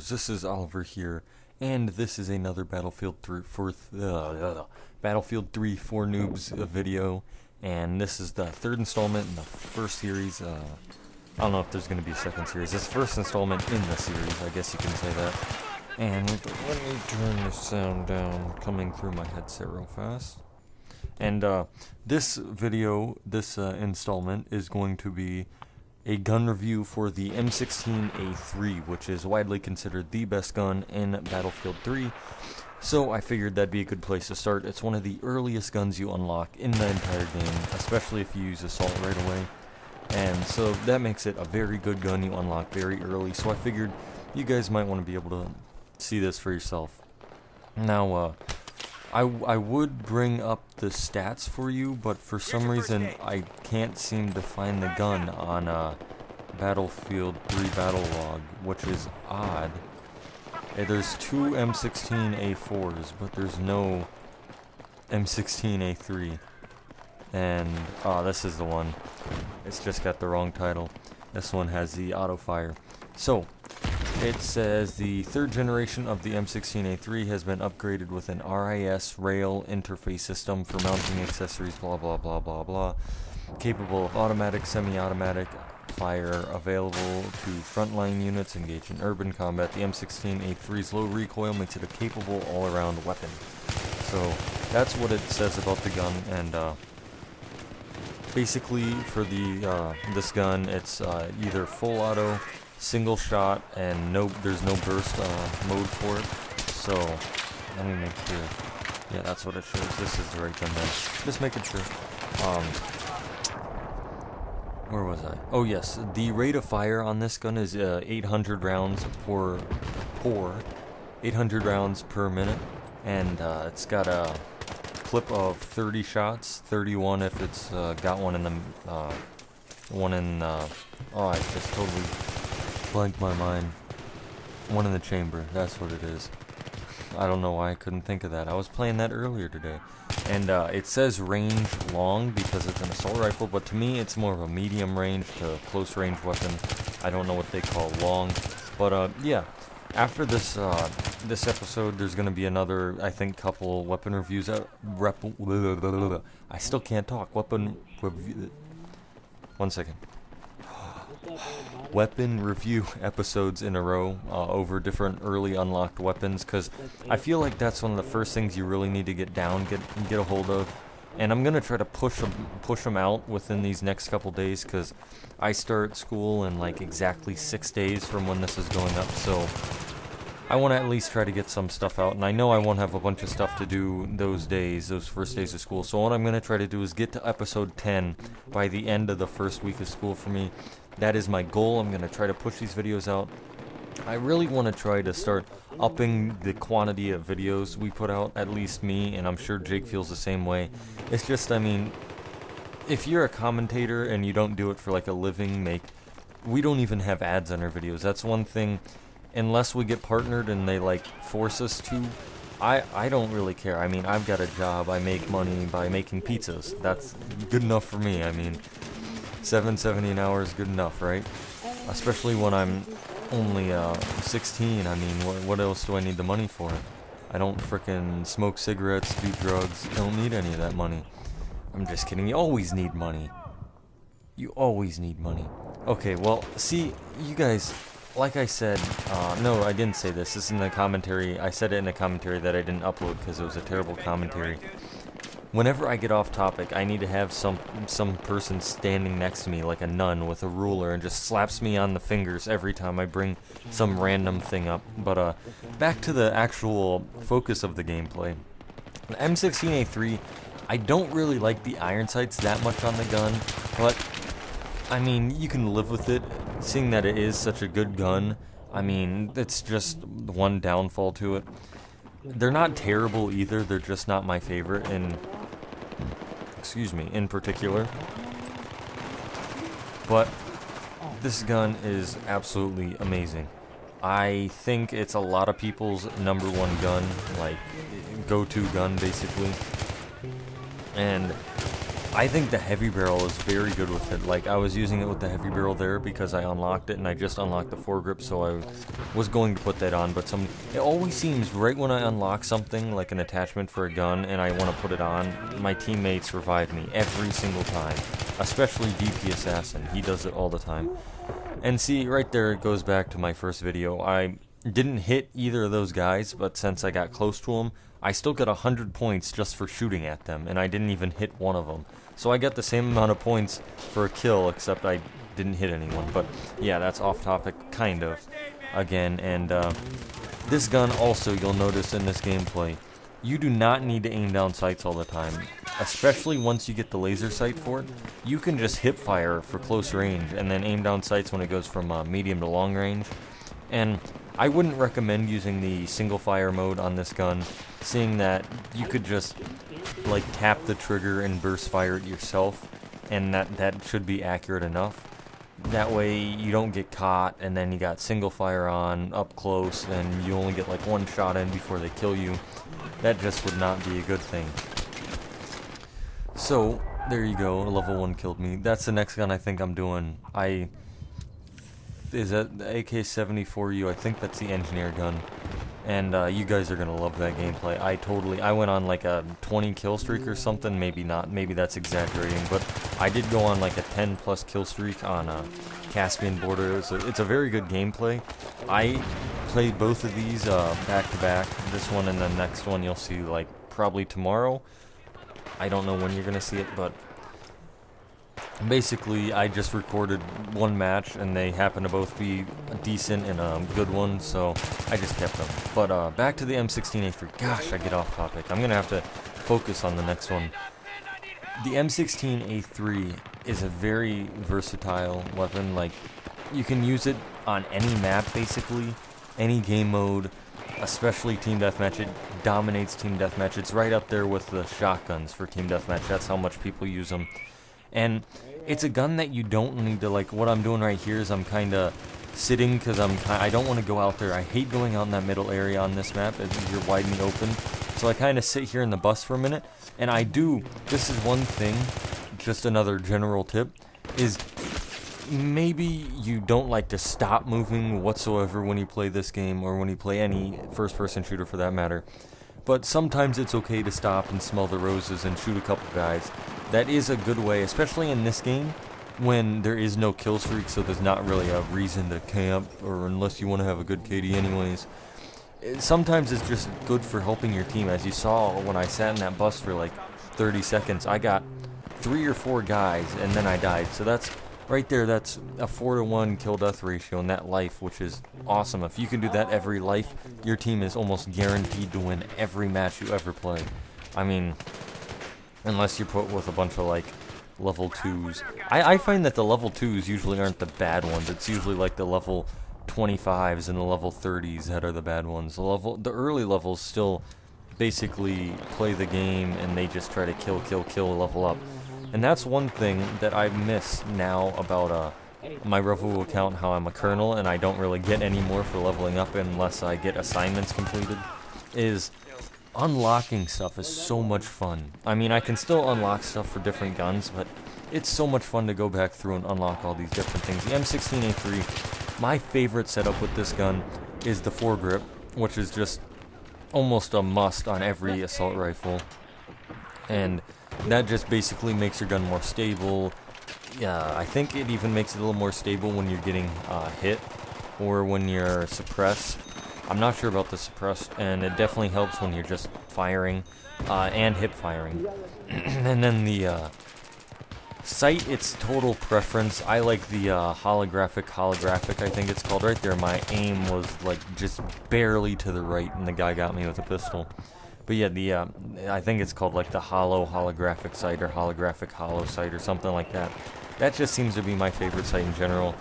Noobers, this is Oliver here, and this is another Battlefield 3 for Noobs video, and this is the third installment in the first series. I don't know if there's going to be a second series. This is the first installment in the series, I guess you can say that. And let me turn the sound down, coming through my headset real fast. And this video, this installment, is going to be a gun review for the M16A3, which is widely considered the best gun in Battlefield 3. So I figured that'd be a good place to start. It's one of the earliest guns you unlock in the entire game, especially if you use Assault right away. And so that makes it a very good gun you unlock very early. So I figured you guys might want to be able to see this for yourself. Now, I would bring up the stats for you, but for some reason I can't seem to find the gun on Battlefield 3 Battle Log, which is odd. There's two M16A4s, but there's no M16A3. And, this is the one. It's just got the wrong title. This one has the auto fire. So, it says the third generation of the M16A3 has been upgraded with an RIS rail interface system for mounting accessories, blah blah blah blah blah. Capable of automatic, semi-automatic fire, available to frontline units engaged in urban combat. The M16A3's low recoil makes it a capable all-around weapon. So that's what it says about the gun, and basically for the this gun, it's either full auto, single shot, and there's no burst mode for it. So let me make sure. Yeah, that's what it shows. This is the right gun then. Just making sure. Where was I? Oh yes, the rate of fire on this gun is 800 rounds per 800 rounds per minute, and it's got a clip of 30 shots, 31 if it's got one in the oh, I just totally blanked my mind. One in the chamber, that's what it is. I don't know why I couldn't think of that. I was playing that earlier today. And it says range long because it's an assault rifle, but to me it's more of a medium range to close range weapon. I don't know what they call long. But yeah, after this this episode there's going to be another, I think, couple weapon reviews. I still can't talk. Weapon review. 1 second. Weapon review episodes in a row over different early unlocked weapons, because I feel like that's one of the first things you really need to get a hold of. And I'm gonna try to push them out within these next couple days, because I start school in like exactly 6 days from when this is going up. So I want to at least try to get some stuff out, and I know I won't have a bunch of stuff to do those first days of school. So what I'm gonna try to do is get to episode 10 by the end of the first week of school for me. That is my goal. I'm going to try to push these videos out. I really want to try to start upping the quantity of videos we put out, at least me, and I'm sure Jake feels the same way. It's just, I mean, if you're a commentator and you don't do it for like a living, we don't even have ads on our videos. That's one thing, unless we get partnered and they like force us to. I don't really care. I mean, I've got a job. I make money by making pizzas. That's good enough for me. I mean, $7.70 an hour is good enough, right? Especially when I'm only 16. I mean, what else do I need the money for? I don't frickin' smoke cigarettes, do drugs. Don't need any of that money. I'm just kidding. You always need money. You always need money. Okay, well, see, you guys, like I said, no, I didn't say this. This is in the commentary. I said it in the commentary that I didn't upload because it was a terrible commentary. Whenever I get off topic, I need to have some person standing next to me like a nun with a ruler and just slaps me on the fingers every time I bring some random thing up. But back to the actual focus of the gameplay. The M16A3, I don't really like the iron sights that much on the gun, but I mean, you can live with it, seeing that it is such a good gun. I mean, it's just one downfall to it. They're not terrible either, they're just not my favorite in particular. But this gun is absolutely amazing. I think it's a lot of people's #1 gun, like go-to gun basically. And I think the heavy barrel is very good with it. Like, I was using it with the heavy barrel there because I unlocked it, and I just unlocked the foregrip, so I was going to put that on, but it always seems right when I unlock something, like an attachment for a gun, and I want to put it on, my teammates revive me every single time, especially DP Assassin. He does it all the time. And see, right there, it goes back to my first video. I didn't hit either of those guys, but since I got close to them, I still got 100 points just for shooting at them, and I didn't even hit one of them. So I got the same amount of points for a kill, except I didn't hit anyone. But yeah, that's off topic, kind of, again. And this gun also, you'll notice in this gameplay, you do not need to aim down sights all the time. Especially once you get the laser sight for it, you can just hip fire for close range, and then aim down sights when it goes from medium to long range. And I wouldn't recommend using the single fire mode on this gun, seeing that you could just like tap the trigger and burst fire it yourself, and that should be accurate enough. That way you don't get caught, and then you got single fire on up close, and you only get like one shot in before they kill you. That just would not be a good thing. So there you go, level 1 killed me. That's the next gun I think I'm doing. Is that the AK-74U? I think that's the engineer gun. And you guys are gonna love that gameplay. I went on like a 20 kill streak or something, maybe not, maybe that's exaggerating, but I did go on like a 10 plus kill streak on Caspian border. It's a very good gameplay. I played both of these back to back. This one and the next one you'll see like probably tomorrow. I don't know when you're gonna see it, but basically I just recorded one match and they happen to both be decent and a good one, so I just kept them. But back to the M16A3. Gosh, I get off topic. I'm gonna have to focus on the next one. The M16A3 is a very versatile weapon. Like, you can use it on any map basically, any game mode, especially Team Deathmatch. It dominates Team Deathmatch. It's right up there with the shotguns for Team Deathmatch. That's how much people use them. And it's a gun that you don't need to, like, what I'm doing right here is I'm kind of sitting because I don't want to go out there. I hate going out in that middle area on this map as you're wide and open. So I kind of sit here in the bus for a minute, and this is one thing, just another general tip, is maybe you don't like to stop moving whatsoever when you play this game, or when you play any first-person shooter for that matter. But sometimes it's okay to stop and smell the roses and shoot a couple guys. That is a good way, especially in this game, when there is no kill streak, so there's not really a reason to camp, or unless you want to have a good KD anyways. Sometimes it's just good for helping your team. As you saw when I sat in that bus for like 30 seconds, I got 3 or 4 guys, and then I died. So that's right there, that's a 4-to-1 kill-death ratio in that life, which is awesome. If you can do that every life, your team is almost guaranteed to win every match you ever play. I mean, unless you're put with a bunch of, like, level 2s. I find that the level 2s usually aren't the bad ones. It's usually, like, the level 25s and the level 30s that are the bad ones. The early levels still basically play the game, and they just try to kill, level up. And that's one thing that I miss now about my Revu account, how I'm a colonel and I don't really get any more for leveling up unless I get assignments completed, is unlocking stuff is so much fun. I mean, I can still unlock stuff for different guns, but it's so much fun to go back through and unlock all these different things. The M16A3, my favorite setup with this gun is the foregrip, which is just almost a must on every assault rifle. And that just basically makes your gun more stable. Yeah, I think it even makes it a little more stable when you're getting hit or when you're suppressed. I'm not sure about the suppressed, and it definitely helps when you're just firing and hip firing. And then the sight, it's total preference. I like the holographic, I think it's called. Right there, my aim was like just barely to the right, and the guy got me with a pistol. But yeah, I think it's called like the holographic sight, or holographic hollow sight, or something like that. That just seems to be my favorite sight in general.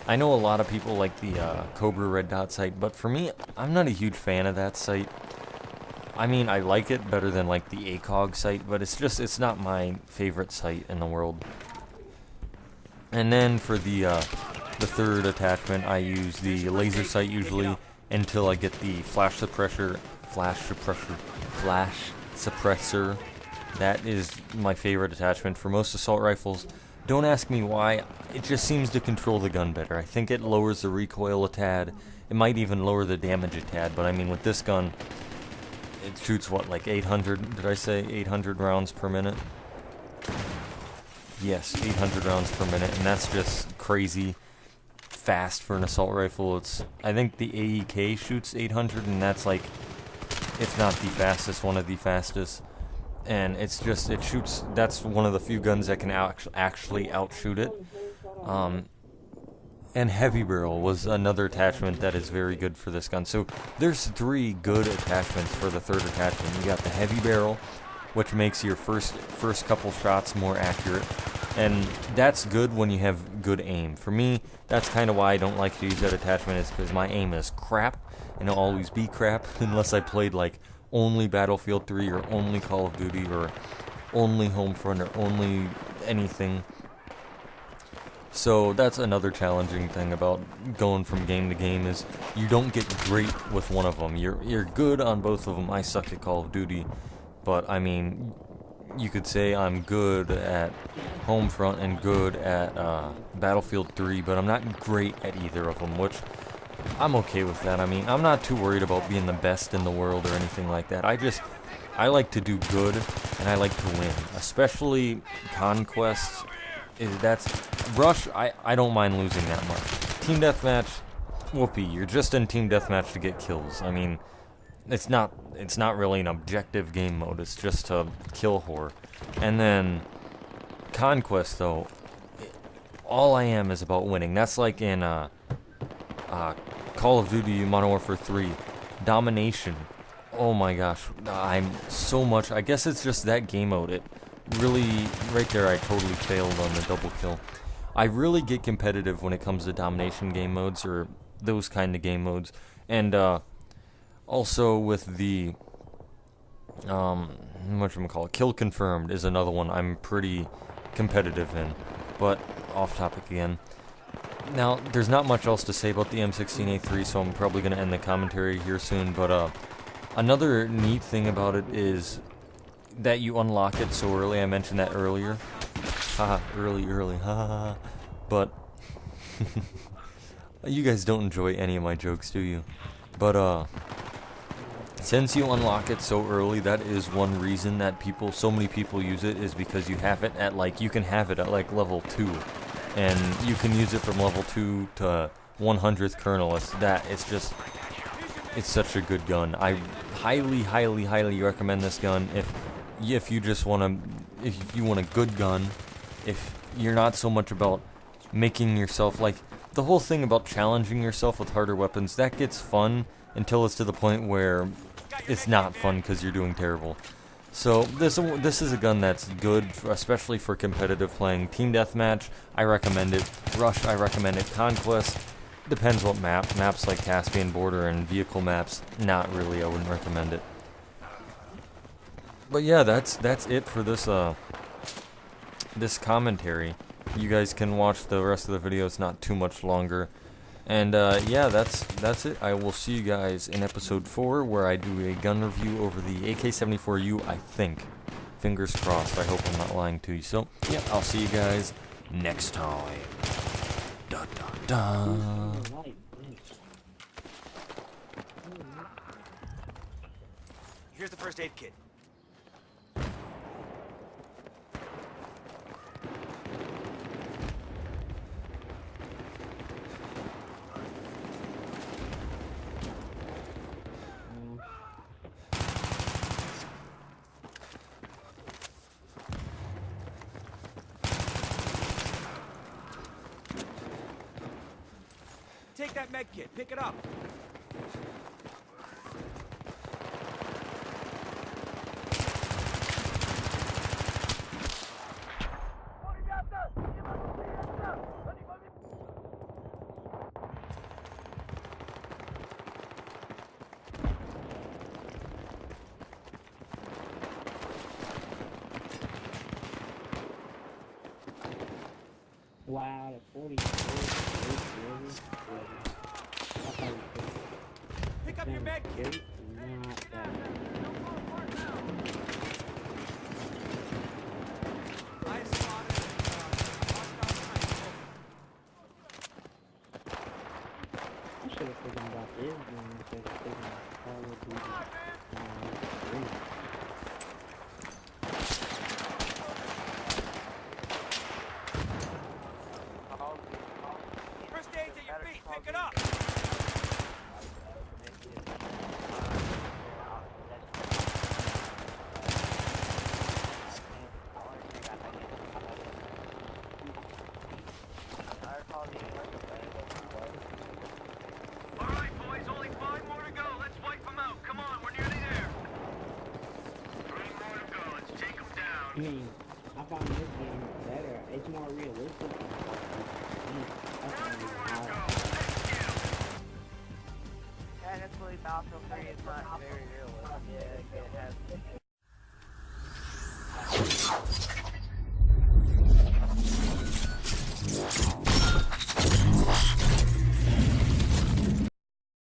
I know a lot of people like the Cobra red dot sight, but for me, I'm not a huge fan of that sight. I mean, I like it better than like the ACOG sight, but it's not my favorite sight in the world. And then for the third attachment, I use the laser sight usually until I get the flash suppressor, That is my favorite attachment for most assault rifles. Don't ask me why, it just seems to control the gun better. I think it lowers the recoil a tad. It might even lower the damage a tad, but I mean with this gun, it shoots what, like 800, did I say 800 rounds per minute? Yes, 800 rounds per minute, and that's just crazy fast for an assault rifle. I think the AEK shoots 800, and that's like, if not the fastest, one of the fastest. And it shoots, that's one of the few guns that can actually outshoot it. And heavy barrel was another attachment that is very good for this gun. So there's 3 good attachments for the third attachment. You got the heavy barrel, which makes your first couple shots more accurate. And that's good when you have good aim. For me, that's kind of why I don't like to use that attachment, is because my aim is crap, and it'll always be crap, unless I played like only Battlefield 3 or only Call of Duty or only Homefront or only anything. So that's another challenging thing about going from game to game, is you don't get great with one of them. You're good on both of them. I suck at Call of Duty, but I mean, you could say I'm good at Homefront and good at Battlefield 3, but I'm not great at either of them, which I'm okay with that. I mean, I'm not too worried about being the best in the world or anything like that. I like to do good, and I like to win, especially Conquest. That's Rush, I don't mind losing that much. Team Deathmatch, whoopee, you're just in Team Deathmatch to get kills. I mean, it's not really an objective game mode, it's just to kill whore. And then Conquest, though, all I am is about winning. That's like in Call of Duty Modern Warfare 3, Domination. Oh my gosh, I'm so much, I guess it's just that game mode. It really, right there, I totally failed on the double kill. I really get competitive when it comes to domination game modes, or those kind of game modes. And also with the whatchamacallit, Kill Confirmed is another one I'm pretty competitive in. But off topic again. Now, there's not much else to say about the M16A3, so I'm probably going to end the commentary here soon. But another neat thing about it is that you unlock it so early. I mentioned that earlier. Haha, early, haha. But you guys don't enjoy any of my jokes, do you? But since you unlock it so early, that is one reason that so many people use it, is because you have it at you can have it at level 2. And you can use it from level 2 to 100th kernel. It's such a good gun. I highly recommend this gun if you want a good gun, if you're not so much about making yourself, the whole thing about challenging yourself with harder weapons, that gets fun until it's to the point where it's not fun because you're doing terrible. So this is a gun that's good, especially for competitive playing. Team Deathmatch, I recommend it. Rush, I recommend it. Conquest, depends what map. Maps like Caspian Border and vehicle maps, not really, I wouldn't recommend it. But yeah, that's it for this this commentary. You guys can watch the rest of the video. It's not too much longer. And yeah, that's it. I will see you guys in episode 4, where I do a gun review over the AK-74U, I think. Fingers crossed. I hope I'm not lying to you. So yeah, I'll see you guys next time. Dun, dun, dun. Here's the first aid kit. Take that med kit. Pick it up. Wow, 40. Pick up your med kit. Not that. I mean, I found this game better. It's more realistic. That's the only hard. Technically, Battlefield 3 is not very realistic. Yeah, it has